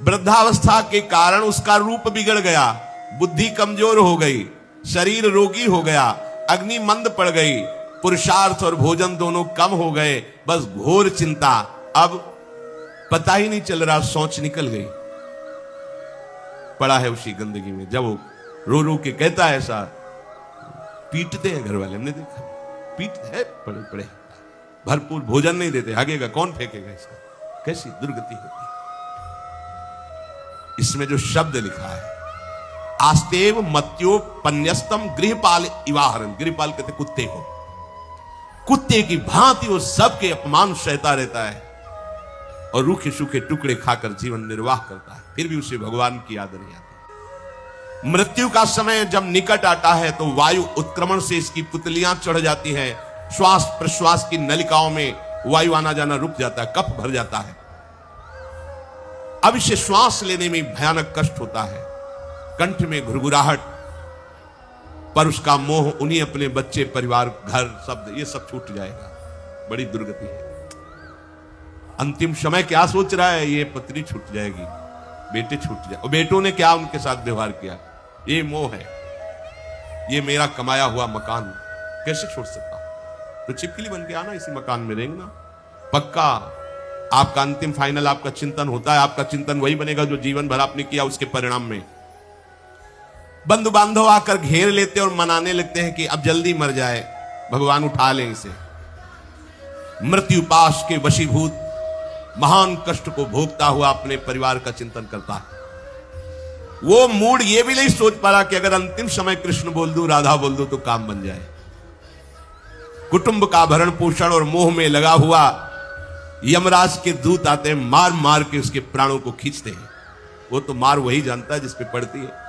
वृद्धावस्था के कारण उसका रूप बिगड़ गया, बुद्धि कमजोर हो गई, शरीर रोगी हो गया, अग्नि मंद पड़ गई, पुरुषार्थ और भोजन दोनों कम हो गए, बस घोर चिंता। अब पता ही नहीं चल रहा, सोच निकल गई, पड़ा है उसी गंदगी में। जब वो रो रो के कहता है ऐसा, पीटते हैं घर वाले, हमने देखा, पीटते हैं, पड़े पड़े, भरपूर भोजन नहीं देते, आगेगा कौन फेंकेगा इसका, कैसी दुर्गति होती। इसमें जो शब्द लिखा है, आस्तेव मत्योपन्यस्तम गृहपाल इवाहरन, गृहपाल कहते कुत्ते को, कुत्ते की भांति वो सबके अपमान सहता रहता है और रूखे सूखे टुकड़े खाकर जीवन निर्वाह करता है, फिर भी उसे भगवान की याद नहीं आती। मृत्यु का समय जब निकट आता है तो वायु उत्क्रमण से इसकी पुतलियां चढ़ जाती हैं, श्वास प्रश्वास की नलिकाओं में वायु आना जाना रुक जाता है, कफ भर जाता है। अब इसे श्वास लेने में भयानक कष्ट होता है, कंठ में घुरघुराहट, पर उसका मोह उन्हीं अपने बच्चे, परिवार, घर, शब्द, ये सब छूट जाएगा। बड़ी दुर्गति है। अंतिम समय क्या सोच रहा है, ये पत्नी छूट जाएगी, बेटे छूट जाए, और बेटों ने क्या उनके साथ व्यवहार किया, ये मोह है, ये मेरा कमाया हुआ मकान कैसे छोड़ सकता हूं, तो छिपकली बन के आना, इसी मकान में रहेंगे ना। पक्का आपका अंतिम फाइनल आपका चिंतन होता है, आपका चिंतन वही बनेगा जो जीवन भर आपने किया, उसके परिणाम में बंधु बांधव आकर घेर लेते और मनाने लगते हैं कि अब जल्दी मर जाए, भगवान उठा लें इसे। मृत्यु पाश के वशीभूत महान कष्ट को भोगता हुआ अपने परिवार का चिंतन करता है। वो मूड ये भी नहीं सोच पा रहा कि अगर अंतिम समय कृष्ण बोल दूं, राधा बोल दूं तो काम बन जाए। कुटुंब का भरण पोषण और मोह में लगा हुआ यमराज के दूत आते हैं, मार मार के उसके प्राणों को खींचते हैं। वो तो मार वही जानता है जिस पे पड़ती है,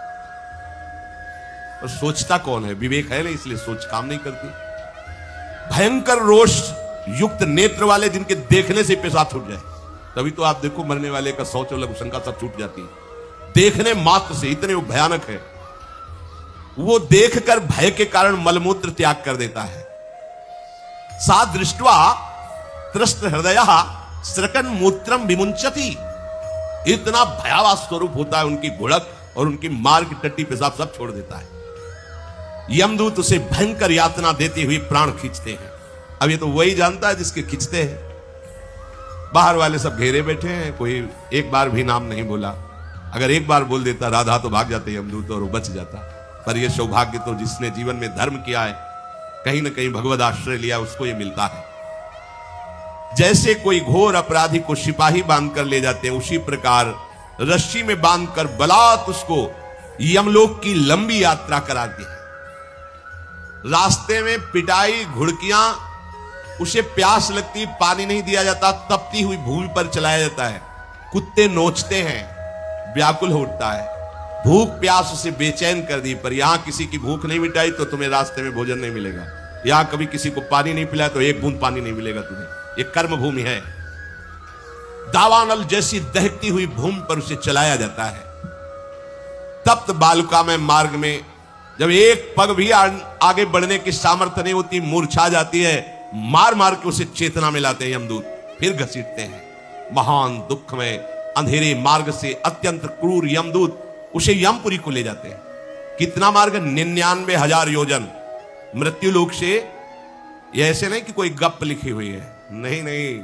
और सोचता कौन है, विवेक है नहीं, इसलिए सोच काम नहीं करती। भयंकर रोष युक्त नेत्र वाले, जिनके देखने से पेशाब छूट जाए, तभी तो आप देखो मरने वाले का शौच और लघुशंका सब छूट जाती है, देखने मात्र से, इतने वो भयानक है। वो देखकर भय के कारण मलमूत्र त्याग कर देता है। सा दृष्ट्वा त्रस्त हृदय स्रकन मूत्रम विमुंचति, इतना भयावह स्वरूप होता है उनकी घुड़क, और उनकी मार की टट्टी पेशाब सब छोड़ देता है। यमदूत उसे भयंकर यातना देते हुए प्राण खींचते हैं। अब ये तो वही जानता है जिसके खींचते हैं। बाहर वाले सब घेरे बैठे हैं, कोई एक बार भी नाम नहीं बोला। अगर एक बार बोल देता राधा तो भाग जाते यमदूत और वो बच जाता। पर यह सौभाग्य तो जिसने जीवन में धर्म किया है, कहीं ना कहीं भगवद आश्रय लिया, उसको ये मिलता है। जैसे कोई घोर अपराधी को सिपाही बांधकर ले जाते हैं, उसी प्रकार रस्सी में बांधकर बलात् उसको यमलोक की लंबी यात्रा कराते हैं। रास्ते में पिटाई, घुड़कियां, उसे प्यास लगती, पानी नहीं दिया जाता, तपती हुई भूमि पर चलाया जाता है। कुत्ते नोचते हैं, व्याकुल उठता है, भूख प्यास उसे बेचैन कर दी। पर यहां किसी की भूख नहीं मिटाई तो तुम्हें रास्ते में भोजन नहीं मिलेगा। यहां कभी किसी को पानी नहीं पिलाया तो एक बूंद पानी नहीं मिलेगा तुम्हें। ये कर्म भूमि है। दावानल जैसी दहकती हुई भूमि पर उसे चलाया जाता है। तप्त बालुका में मार्ग में जब एक पग भी आगे बढ़ने की सामर्थ्य नहीं होती, मूर्छा जाती है, मार मार के उसे चेतना में लाते हैं यमदूत, फिर घसीटते हैं। महान दुख में अंधेरे मार्ग से अत्यंत क्रूर यमदूत उसे यमपुरी को ले जाते हैं। कितना मार्ग? 99,000 योजन मृत्यु लोक से। यह ऐसे नहीं कि कोई गप लिखी हुई है, नहीं नहीं।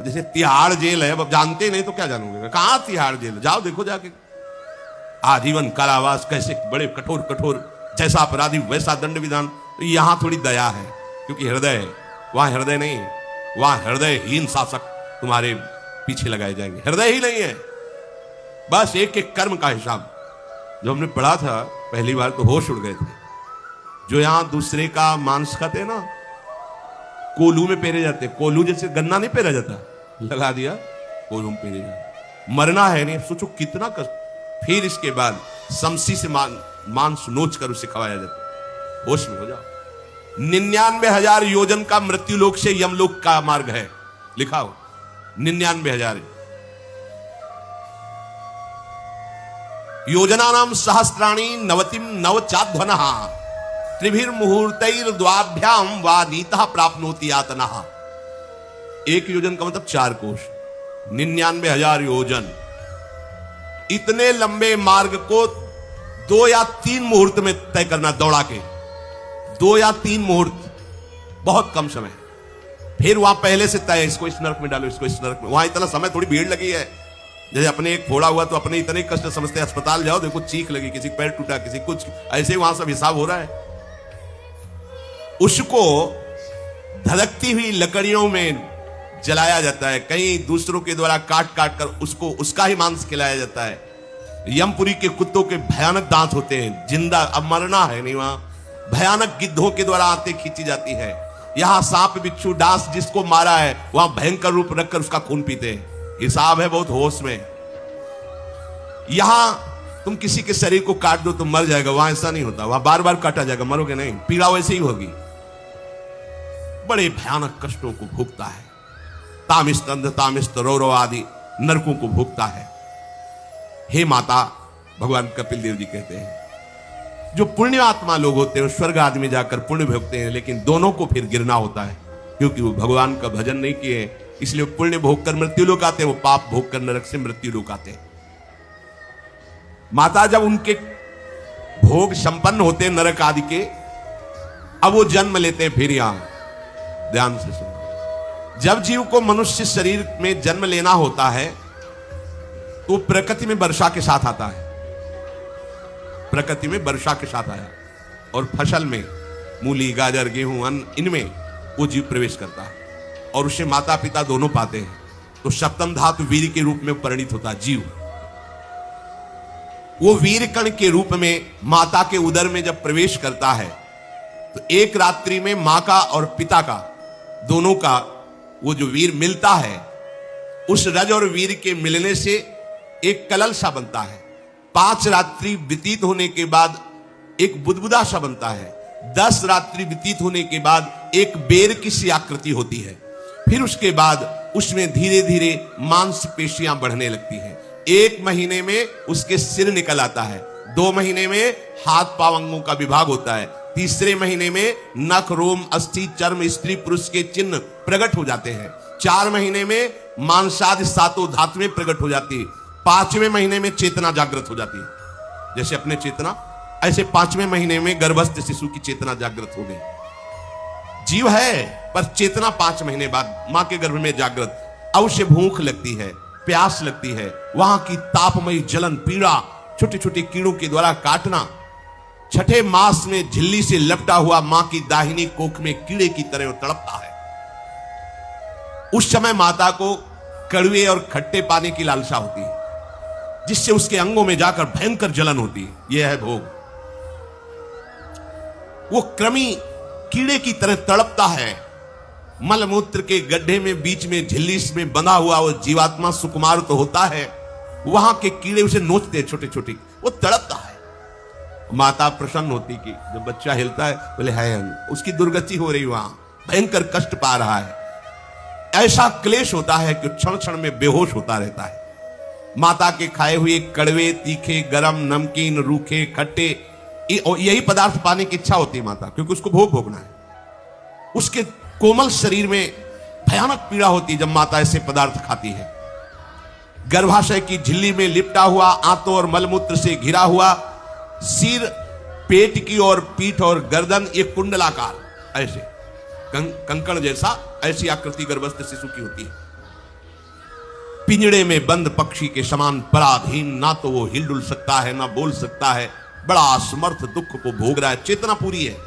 जैसे तिहाड़ जेल है, अब जानते ही नहीं तो क्या जानोगे, कहां तिहाड़ जेल, जाओ देखो जाके। आजीवन कारावास, कैसे बड़े कठोर कठोर, जैसा अपराधी वैसा दंड विधान। तो यहां थोड़ी दया है, क्योंकि हृदय है, वहां हृदय नहीं है। वहां हृदयहीन शासक तुम्हारे पीछे लगाए जाएंगे। हृदय ही नहीं है, बस एक एक कर्म का हिसाब। जो हमने पढ़ा था पहली बार तो होश उड़ गए थे। जो यहां दूसरे का मांस खाते ना, कोलू में पेरे जाते। कोलू जैसे गन्ना नहीं पेरा जाता, लगा दिया कोलू में पेरे जाते। मरना है नहीं, सोचो कितना कष्ट। फिर इसके बाद समसी से मांस नोच कर उसे खवाया जाता। होश में हो जाओ। 99,000 योजन का मृत्यु लोक से यमलोक का मार्ग है, लिखा हो 99,000 योजना नाम सहस्त्राणी नवतिम नवचाध्वनः त्रिभिर्मुहूर्तैर्द्वाभ्याम वा नीतः प्राप्नोति यातनः। एक योजन का मतलब 4 कोश, 99,000 योजन इतने लंबे मार्ग को 2 या 3 मुहूर्त में तय करना, दौड़ा के 2 या 3 मुहूर्त, बहुत कम समय। फिर वहां पहले से तय, इसको इस नरक में डालो, इसको इस नरक में। वहां इतना समय, थोड़ी भीड़ लगी है। जैसे अपने एक फोड़ा हुआ तो अपने इतने कष्ट समझते हैं, अस्पताल जाओ देखो चीख लगी, किसी पैर टूटा, किसी कुछ, ऐसे वहां सब हिसाब हो रहा है। उसको धधकती हुई लकड़ियों में जलाया जाता है, कहीं दूसरों के द्वारा काट काट कर उसको उसका ही मांस खिलाया जाता है। यमपुरी के कुत्तों के भयानक दांत होते हैं, जिंदा, अब मरना है नहीं वहां, भयानक गिद्धों के द्वारा आंतें खींची जाती है। यहां सांप बिच्छू डांस जिसको मारा है, वहां भयंकर रूप रखकर उसका खून पीते हैं। हिसाब है बहुत होश में। यहां तुम किसी के शरीर को काट दो तो मर जाएगा, वहां ऐसा नहीं होता, वहां बार बार काटा जाएगा, मरोगे नहीं, पीड़ा वैसे ही होगी। बड़े भयानक कष्टों को भोगता है, तामिस्त अंधतामिस्त रौरव आदि नरकों को भोगता है। हे माता, भगवान कपिल देव जी कहते हैं, जो पुण्य आत्मा लोग होते हैं स्वर्ग आदि में जाकर पुण्य भोगते हैं, लेकिन दोनों को फिर गिरना होता है, क्योंकि वो भगवान का भजन नहीं किए, इसलिए पुण्य भोग कर मृत्यु लोक आते हैं, वो पाप भोग कर नरक से मृत्यु लोक आते हैं। माता जब उनके भोग संपन्न होते हैं नरक आदि के, अब वो जन्म लेते हैं फिर यहां। ध्यान से सुनो, जब जीव को मनुष्य शरीर में जन्म लेना होता है तो प्रकृति में वर्षा के साथ आता है, प्रकृति में वर्षा के साथ आया, और फसल में मूली गाजर गेहूं अन्न, इनमें वो जीव प्रवेश करता है और उसे माता पिता दोनों पाते हैं। तो सप्तम धातु वीर के रूप में परिणित होता है जीव। वो वीर कण के रूप में माता के उदर में जब प्रवेश करता है तो एक रात्रि में मां का और पिता का, दोनों का वो जो वीर मिलता है, उस रज और वीर के मिलने से एक कलल सा बनता है। 5 रात्रि व्यतीत होने के बाद एक बुदबुदा सा बनता है। 10 रात्रि व्यतीत होने के बाद एक बेर की सी आकृति होती है। फिर उसके बाद उसमें धीरे धीरे मांसपेशियां बढ़ने लगती हैं। 1 महीने में उसके सिर निकल आता है, 2 महीने में हाथ पांव अंगों का विभाग होता है, तीसरे महीने में नख रोम अस्थि चर्म स्त्री पुरुष के चिन्ह प्रकट हो जाते हैं, 4 महीने में मांसादि 7 धातुएं प्रकट हो जाती है, 5वें महीने में चेतना जागृत हो जाती है। जैसे अपने चेतना, ऐसे 5वें महीने में गर्भस्थ शिशु की चेतना जागृत हो गई। जीव है पर चेतना 5 महीने बाद मां के गर्भ में जागृत। अवश्य भूख लगती है, प्यास लगती है, वहां की तापमयी जलन पीड़ा, छोटे छोटे कीड़ों के द्वारा काटना, 6ठे मास में झिल्ली से लपटा हुआ मां की दाहिनी कोख में कीड़े की तरह तड़पता है। उस समय माता को कड़वे और खट्टे पानी की लालसा होती है, जिससे उसके अंगों में जाकर भयंकर जलन होती है। यह है भोग। वो कृमि कीड़े की तरह तड़पता है। मलमूत्र के गड्ढे में बीच में झिल्ली में बंधा हुआ वो जीवात्मा सुकुमार तो होता है, वहां के कीड़े उसे नोचते हैं छोटे छोटे, वो तड़पता है। माता प्रसन्न होती कि जब बच्चा हिलता है, बोले है उसकी दुर्गति हो रही, वहां भयंकर कष्ट पा रहा है। ऐसा क्लेश होता है कि क्षण क्षण में बेहोश होता रहता है। माता के खाए हुए कड़वे तीखे गरम नमकीन रूखे खट्टे यही पदार्थ पाने की इच्छा होती है माता, क्योंकि उसको भोग भोगना है। उसके कोमल शरीर में भयानक पीड़ा होती है जब माता ऐसे पदार्थ खाती है। गर्भाशय की झिल्ली में लिपटा हुआ, आंतों और मलमूत्र से घिरा हुआ, सिर पेट की और पीठ और गर्दन एक कुंडलाकार ऐसे कंकण जैसा, ऐसी आकृति गर्भस्थ शिशु की होती है। पिंजड़े में बंद पक्षी के समान पराधीन, ना तो वो हिलडुल सकता है ना बोल सकता है, बड़ा असमर्थ दुख को भोग रहा है, चेतना पूरी है।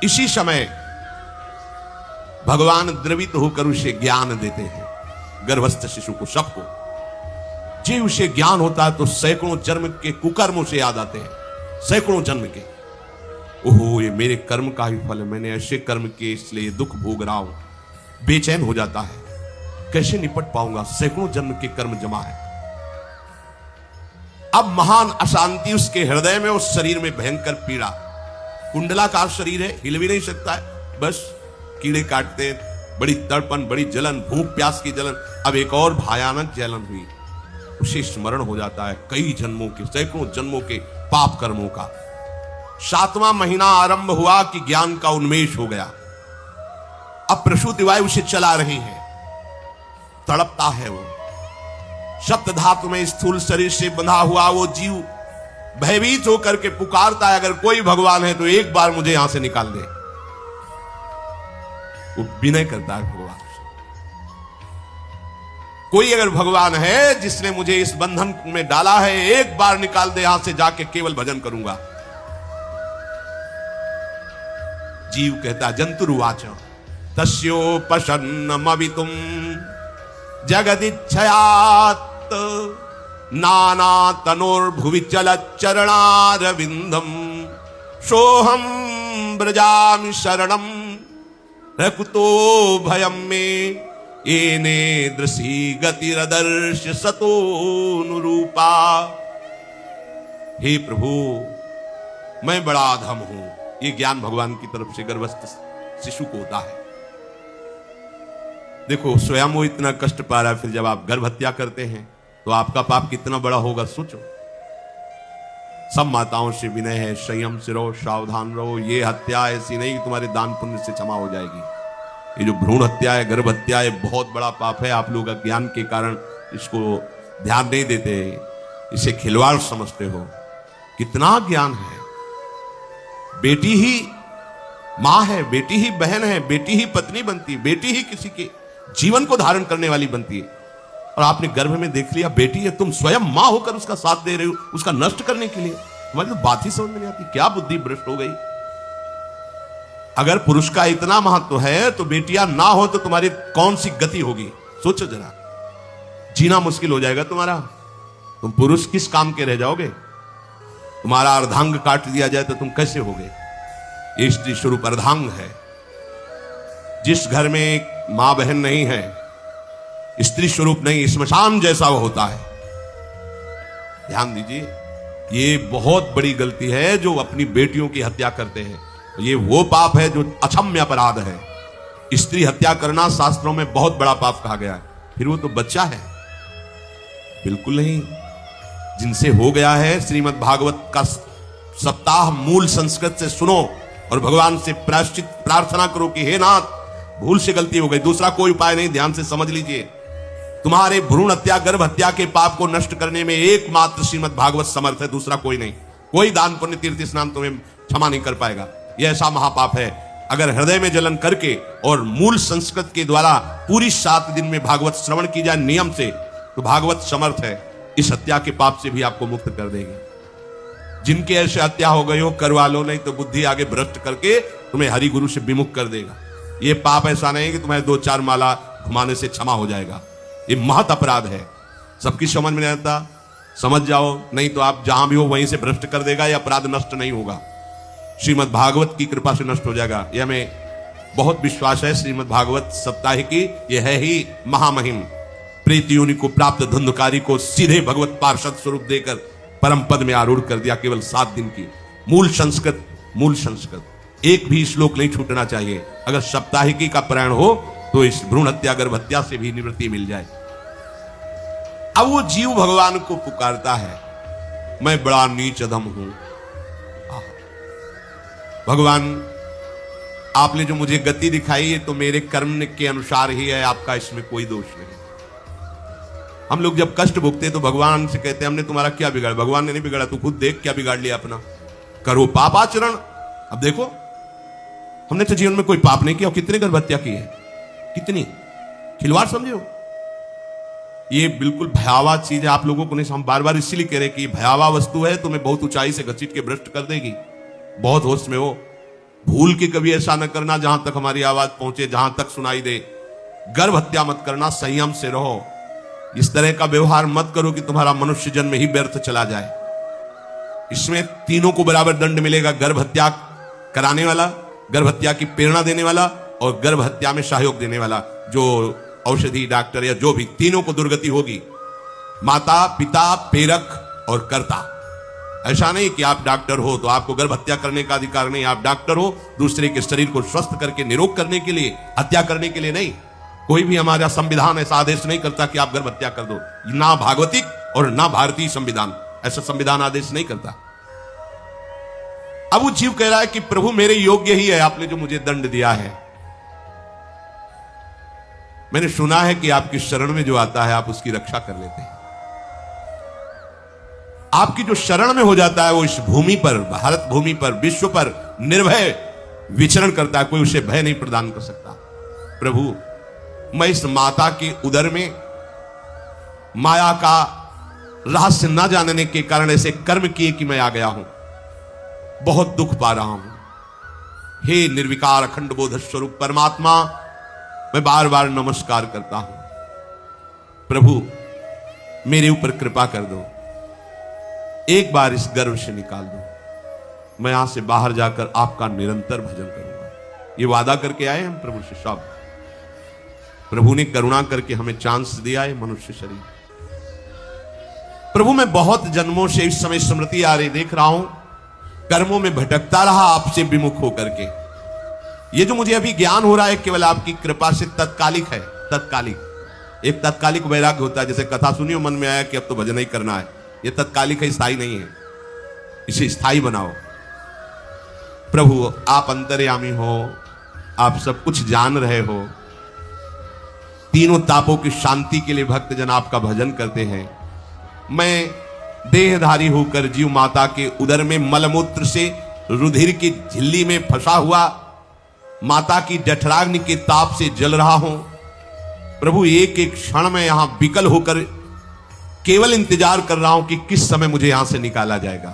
इसी समय भगवान द्रवित होकर उसे ज्ञान देते हैं, गर्भस्थ शिशु को, सबको। जी उसे ज्ञान होता है तो सैकड़ों जन्म के कुकर्मों से याद आते हैं, सैकड़ों जन्म के। ओहो, ये मेरे कर्म का ही फल है, मैंने ऐसे कर्म किए इसलिए दुख भोग रहा हूं। बेचैन हो जाता है, कैसे निपट पाऊंगा, सैकड़ों जन्म के कर्म जमा है। अब महान अशांति उसके हृदय में, उस शरीर में भयंकर पीड़ा। कुंडलाकार शरीर है, हिल भी नहीं सकता है, बस कीड़े काटते हैं, बड़ी तड़पन, बड़ी जलन, भूख प्यास की जलन। अब एक और भयानक जलन हुई, उसे स्मरण हो जाता है कई जन्मों के, सैकड़ों जन्मों के पाप कर्मों का। 7वां महीना आरंभ हुआ कि ज्ञान का उन्मेष हो गया। अब प्रसूति वायु उसे चला रही है, तड़पता है वो। सप्त धातु में स्थूल शरीर से बंधा हुआ वो जीव भयभीत होकर के पुकारता है, अगर कोई भगवान है तो एक बार मुझे यहां से निकाल दे। वो विनय करता है भगवान से। कोई अगर भगवान है जिसने मुझे इस बंधन में डाला है, एक बार निकाल दे, यहां से जाके केवल भजन करूंगा। जीव कहता जंतुरुवाच तस्योपशन्नमवितुम जगदिच्छयात् नाना तनोर्भुवि चलच्चरणारविंदम सोहम ब्रजामि शरणम रकुतो भयम में येने दृशी गतिरदर्श सतोनुरूपा। हे प्रभु, मैं बड़ा अधम हूं। ये ज्ञान भगवान की तरफ से गर्भस्थ शिशु को होता है। देखो, स्वयं वो इतना कष्ट पा रहा है, फिर जब आप गर्भ हत्या करते हैं तो आपका पाप कितना बड़ा होगा सोचो। सब माताओं से विनय है, संयम से रहो, सावधान रहो। ये हत्या ऐसी नहीं कि तुम्हारे दान पुण्य से क्षमा हो जाएगी। ये जो भ्रूण हत्या है, गर्भ हत्या है, बहुत बड़ा पाप है। आप लोग अज्ञान के कारण इसको ध्यान नहीं देते, इसे खिलवाड़ समझते हो। कितना ज्ञान है। बेटी ही मां है, बेटी ही बहन है, बेटी ही पत्नी बनती है, बेटी ही किसी के जीवन को धारण करने वाली बनती है। और आपने गर्भ में देख लिया बेटी है, तुम स्वयं मां होकर उसका साथ दे रहे हो, उसका नष्ट करने के लिए। तुम्हारी तो बात ही समझ में नहीं आती, क्या बुद्धि भ्रष्ट हो गई। अगर पुरुष का इतना महत्व है तो बेटियां ना हो तो तुम्हारी कौन सी गति होगी, सोचो जरा। जीना मुश्किल हो जाएगा तुम्हारा। तुम पुरुष किस काम के रह जाओगे। तुम्हारा अर्धांग काट दिया जाए तो तुम कैसे होगे। ये स्त्री स्वरूप अर्धांग है। जिस घर में एक मां बहन नहीं है, स्त्री स्वरूप नहीं, स्मशान जैसा वो होता है। ध्यान दीजिए, ये बहुत बड़ी गलती है जो अपनी बेटियों की हत्या करते हैं। ये वो पाप है जो अक्षम्य अपराध है। स्त्री हत्या करना शास्त्रों में बहुत बड़ा पाप कहा गया है। फिर वो तो बच्चा है, बिल्कुल नहीं। जिनसे हो गया है, श्रीमद् भागवत का सप्ताह मूल संस्कृत से सुनो और भगवान से प्रायश्चित प्रार्थना करो कि हे नाथ, भूल से गलती हो गई, दूसरा कोई उपाय नहीं। ध्यान से समझ लीजिए, तुम्हारे भ्रूण हत्या गर्भ हत्या के पाप को नष्ट करने में एकमात्र श्रीमद् भागवत समर्थ है, दूसरा कोई नहीं। कोई दान पुण्य तीर्थ स्नान तुम्हें क्षमा नहीं कर पाएगा। यह ऐसा महापाप है। अगर हृदय में जलन करके और मूल संस्कृत के द्वारा पूरी 7 दिन में भागवत श्रवण की जाए नियम से, तो भागवत समर्थ है इस हत्या के पाप से भी आपको मुक्त कर देगी। जिनके ऐसे हत्या हो गई हो करवा लो, नहीं तो बुद्धि आगे भ्रष्ट करके तुम्हें हरि गुरु से विमुख कर देगा। ये पाप ऐसा नहीं कि तुम्हें 2-4 माला घुमाने से क्षमा हो जाएगा। ये महत अपराध है। सबकी समझ में नहीं आता, समझ जाओ, नहीं तो आप जहां भी हो वहीं से भ्रष्ट कर देगा। यह अपराध नष्ट नहीं होगा, श्रीमद् भागवत की कृपा से नष्ट हो जाएगा। यह हमें बहुत विश्वास है। श्रीमद् भागवत सप्ताह की यह है ही महामहिम। प्रेत योनि को प्राप्त धुंधकारी को सीधे भगवत पार्षद स्वरूप देकर परम पद में आरूढ़ कर दिया। केवल 7 दिन की मूल संस्कृत एक भी श्लोक नहीं छूटना चाहिए। अगर सप्ताहिकी का प्रयाण हो तो इस भ्रूण हत्या गर्भ हत्या से भी निवृत्ति मिल जाए। अब वो जीव भगवान को पुकारता है, मैं बड़ा नीच अधम हूं भगवान, आपने जो मुझे गति दिखाई है तो मेरे कर्म के अनुसार ही है, आपका इसमें कोई दोष नहीं। हम लोग जब कष्ट भुगते तो भगवान से कहते हैं हमने तुम्हारा क्या बिगाड़ा। भगवान ने नहीं बिगाड़ा, तू खुद देख क्या बिगाड़ लिया अपना। करो पाप आचरण। अब देखो, हमने तो जीवन में कोई पाप नहीं किया और कितने गर्भ हत्या की है, कितनी खिलवाड़ समझो। ये बिल्कुल भयावह चीज है। आप लोगों को नहीं, हम बार बार इसीलिए कह रहे कि भयावह वस्तु है, तुम्हें बहुत ऊंचाई से घसीट के भ्रष्ट कर देगी। बहुत होश में हो, भूल के कभी ऐसा न करना जहां तक हमारी आवाज पहुंचे, जहां तक सुनाई दे। गर्भ हत्या मत करना, संयम से रहो। इस तरह का व्यवहार मत करो कि तुम्हारा मनुष्य जन्म ही व्यर्थ चला जाए। इसमें तीनों को बराबर दंड मिलेगा, गर्भ हत्या कराने वाला, गर्भ हत्या की प्रेरणा देने वाला और गर्भ हत्या में सहयोग देने वाला। जो औषधि डॉक्टर या जो भी, तीनों को दुर्गति होगी। माता पिता प्रेरक और कर्ता। ऐसा नहीं कि आप डॉक्टर हो तो आपको गर्भ हत्या करने का अधिकार नहीं। आप डॉक्टर हो दूसरे के शरीर को स्वस्थ करके निरोग करने के लिए, हत्या करने के लिए नहीं। कोई भी हमारा संविधान ऐसा आदेश नहीं करता कि आप गर्भ हत्या कर दो। ना भागवतिक और ना भारतीय संविधान ऐसा संविधान आदेश नहीं करता। अब वो जीव कह रहा है कि प्रभु मेरे योग्य ही है आपने जो मुझे दंड दिया है। मैंने सुना है कि आपकी शरण में जो आता है आप उसकी रक्षा कर लेते हैं। आपकी जो शरण में हो जाता है वो इस भूमि पर, भारत भूमि पर, विश्व पर निर्भय विचरण करता है। कोई उसे भय नहीं प्रदान कर सकता। प्रभु, मैं इस माता के उदर में माया का रहस्य न जानने के कारण ऐसे कर्म किए कि मैं आ गया हूं, बहुत दुख पा रहा हूं। हे निर्विकार अखंड बोध स्वरूप परमात्मा, मैं बार बार नमस्कार करता हूं। प्रभु, मेरे ऊपर कृपा कर दो, एक बार इस गर्भ से निकाल दो। मैं यहां से बाहर जाकर आपका निरंतर भजन करूंगा। ये वादा करके आए हम प्रभु से सब। प्रभु ने करुणा करके हमें चांस दिया है मनुष्य शरीर। प्रभु, मैं बहुत जन्मों से इस समय स्मृति आ रही देख रहा हूं, कर्मों में भटकता रहा आपसे विमुख होकर के। ये जो मुझे अभी ज्ञान हो रहा है केवल आपकी कृपा से तत्कालिक है। तत्कालिक, एक तत्कालिक वैराग्य होता है, जैसे कथा सुनियो मन में आया कि अब तो भजन ही करना है। ये तत्कालिक है, स्थायी नहीं है। इसे स्थायी बनाओ। प्रभु, आप अंतर्यामी हो, आप सब कुछ जान रहे हो। तीनों तापों की शांति के लिए भक्तजन आपका भजन करते हैं। मैं देहधारी होकर जीव माता के उदर में मलमूत्र से रुधिर की झिल्ली में फंसा हुआ माता की जठराग्नि के ताप से जल रहा हूं। प्रभु, एक एक क्षण में यहां विकल होकर केवल इंतजार कर रहा हूं कि किस समय मुझे यहां से निकाला जाएगा।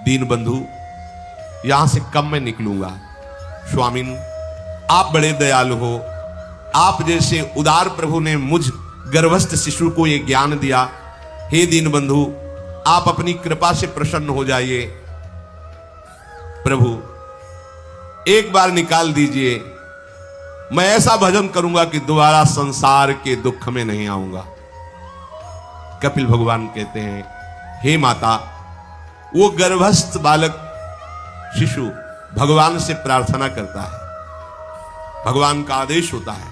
दीन बंधु, यहां से कब मैं निकलूंगा। स्वामिन, आप बड़े दयालु हो। आप जैसे उदार प्रभु ने मुझ गर्भस्थ शिशु को यह ज्ञान दिया। हे दीन बंधु, आप अपनी कृपा से प्रसन्न हो जाइए। प्रभु, एक बार निकाल दीजिए। मैं ऐसा भजन करूंगा कि दोबारा संसार के दुख में नहीं आऊंगा। कपिल भगवान कहते हैं, हे माता, वो गर्भस्थ बालक शिशु भगवान से प्रार्थना करता है। भगवान का आदेश होता है,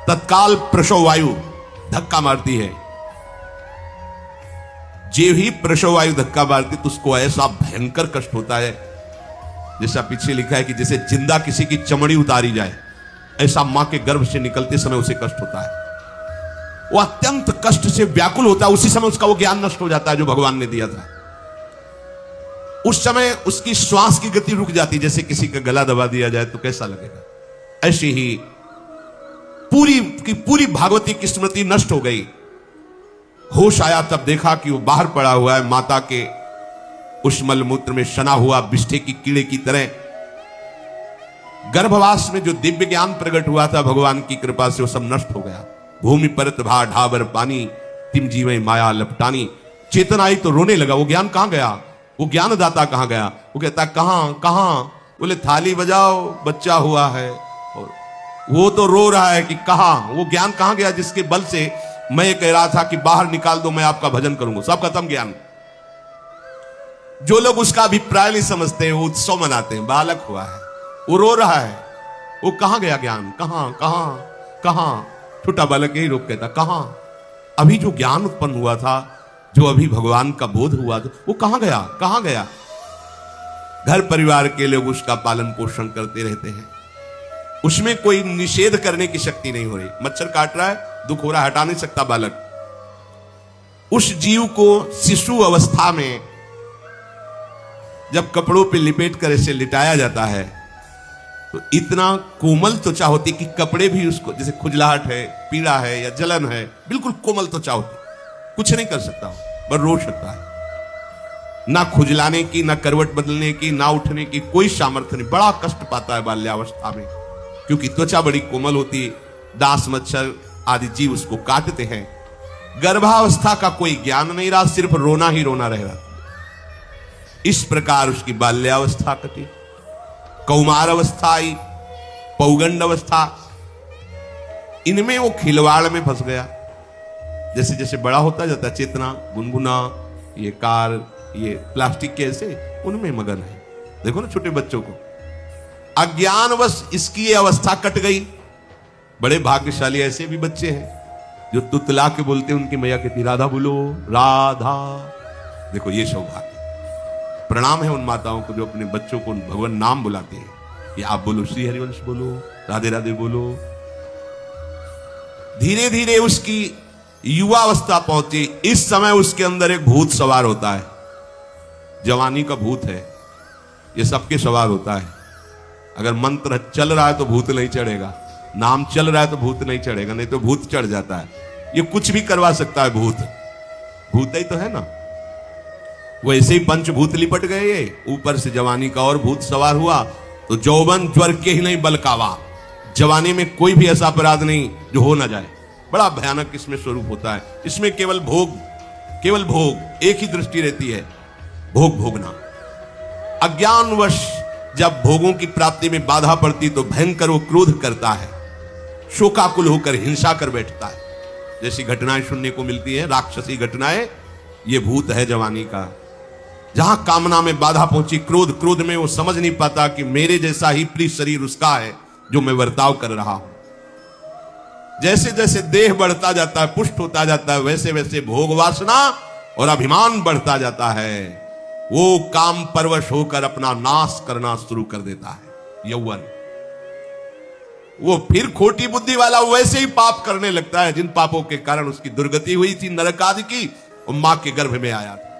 तत्काल प्रसव वायु धक्का मारती है। जे ही प्रसव वायु धक्का मारती तो उसको ऐसा भयंकर कष्ट होता है, जैसा पीछे लिखा है कि जैसे जिंदा किसी की चमड़ी उतारी जाए, ऐसा मां के गर्भ से निकलते समय उसे कष्ट होता है। वो अत्यंत कष्ट से व्याकुल होता है। उसी समय उसका वो ज्ञान नष्ट हो जाता है जो भगवान ने दिया था। उस समय उसकी श्वास की गति रुक जाती, जैसे किसी का गला दबा दिया जाए तो कैसा लगेगा। ऐसे ही पूरी की पूरी भागवती की स्मृति नष्ट हो गई। होश आया तब देखा कि वो बाहर पड़ा हुआ है, माता के उस मलमूत्र में सना हुआ बिष्ठे की कीड़े की तरह। गर्भवास में जो दिव्य ज्ञान प्रकट हुआ था भगवान की कृपा से, वो सब नष्ट हो गया। भूमि परत भा ढाबर पानी, तिम जीवे माया लपटानी। चेतन आई तो रोने लगा। वो ज्ञान कहां गया? वो ज्ञानदाता कहां गया? वो कहता कहां कहां? बोले थाली बजाओ, बच्चा हुआ है। और वो तो रो रहा है कि कहां, वो ज्ञान कहां गया जिसके बल से मैं ये कह रहा था कि बाहर निकाल दो, मैं आपका भजन करूंगा। सब खत्म ज्ञान। जो लोग उसका अभिप्राय नहीं समझते वो उत्सव मनाते हैं। बालक हुआ है, वो रो रहा है, वो कहां गया ज्ञान? कहां कहां कहां? छोटा बालक यही रोक कहता कहां? अभी जो ज्ञान उत्पन्न हुआ था, जो अभी भगवान का बोध हुआ था, वो कहां गया? कहां गया? घर परिवार के लोग उसका पालन पोषण करते रहते हैं। उसमें कोई निषेध करने की शक्ति नहीं हो रही। मच्छर काट रहा है, दुख हो रहा है, हटा नहीं सकता बालक। उस जीव को शिशु अवस्था में जब कपड़ों पे लिपेट कर इसे लिटाया जाता है तो इतना कोमल त्वचा होती कि कपड़े भी उसको, जैसे खुजलाहट है, पीड़ा है या जलन है, बिल्कुल कोमल त्वचा होती, कुछ नहीं कर सकता, पर रो सकता है। ना खुजलाने की, ना करवट बदलने की, ना उठने की कोई सामर्थ्य नहीं। बड़ा कष्ट पाता है बाल्यावस्था में, क्योंकि त्वचा बड़ी कोमल होती। दास मच्छर आदि जीव उसको काटते हैं। गर्भावस्था का कोई ज्ञान नहीं रहा, सिर्फ रोना ही रोना रह रहा। इस प्रकार उसकी बाल्यावस्था कटी, कौमार अवस्था आई, पौगंड अवस्था। इनमें वो खिलवाड़ में फंस गया। जैसे जैसे बड़ा होता जाता है, चेतना, गुनगुना, ये कार, ये प्लास्टिक के ऐसे उनमें मगन है। देखो ना छोटे बच्चों को, अज्ञानवश इसकी ये अवस्था कट गई। बड़े भाग्यशाली ऐसे भी बच्चे हैं जो तुतला के बोलते हैं, उनकी मैया कहती राधा बोलो, राधा। देखो ये सौभाग्य। प्रणाम है उन माताओं को जो अपने बच्चों को भगवान नाम बुलाते हैं। ये आप बोलो, श्री हरिवंश बोलो, राधे राधे बोलो। धीरे धीरे उसकी युवा अवस्था पहुंची। इस समय उसके अंदर एक भूत सवार होता है। जवानी का भूत है, ये सबके सवार होता है। अगर मंत्र चल रहा है तो भूत नहीं चढ़ेगा, नाम चल रहा है तो भूत नहीं चढ़ेगा, नहीं तो भूत चढ़ जाता है। ये कुछ भी करवा सकता है भूत, भूत ही तो है ना। वैसे ही पंचभूत लिपट गए, ये ऊपर से जवानी का और भूत सवार हुआ तो जौवन ज्वर के ही नहीं बलकावा। जवानी में कोई भी ऐसा अपराध नहीं जो हो ना जाए। बड़ा भयानक इसमें स्वरूप होता है। इसमें केवल भोग एक ही दृष्टि रहती है, भोग भोगना। अज्ञानवश जब भोगों की प्राप्ति में बाधा पड़ती तो भयंकर वो क्रोध करता है, शोकाकुल होकर हिंसा कर बैठता है। जैसी घटनाएं सुनने को मिलती हैं, राक्षसी घटनाएं, ये भूत है जवानी का। जहां कामना में बाधा पहुंची, क्रोध में वो समझ नहीं पाता कि मेरे जैसा ही प्रिय शरीर उसका है जो मैं वर्ताव कर रहा हूं। जैसे जैसे देह बढ़ता जाता है, पुष्ट होता जाता है, वैसे वैसे भोग वासना और अभिमान बढ़ता जाता है। वो काम परवश होकर अपना नाश करना शुरू कर देता है। यौवन, वो फिर खोटी बुद्धि वाला वैसे ही पाप करने लगता है जिन पापों के कारण उसकी दुर्गति हुई थी, नरक आदि की, और मां के गर्भ में आया था।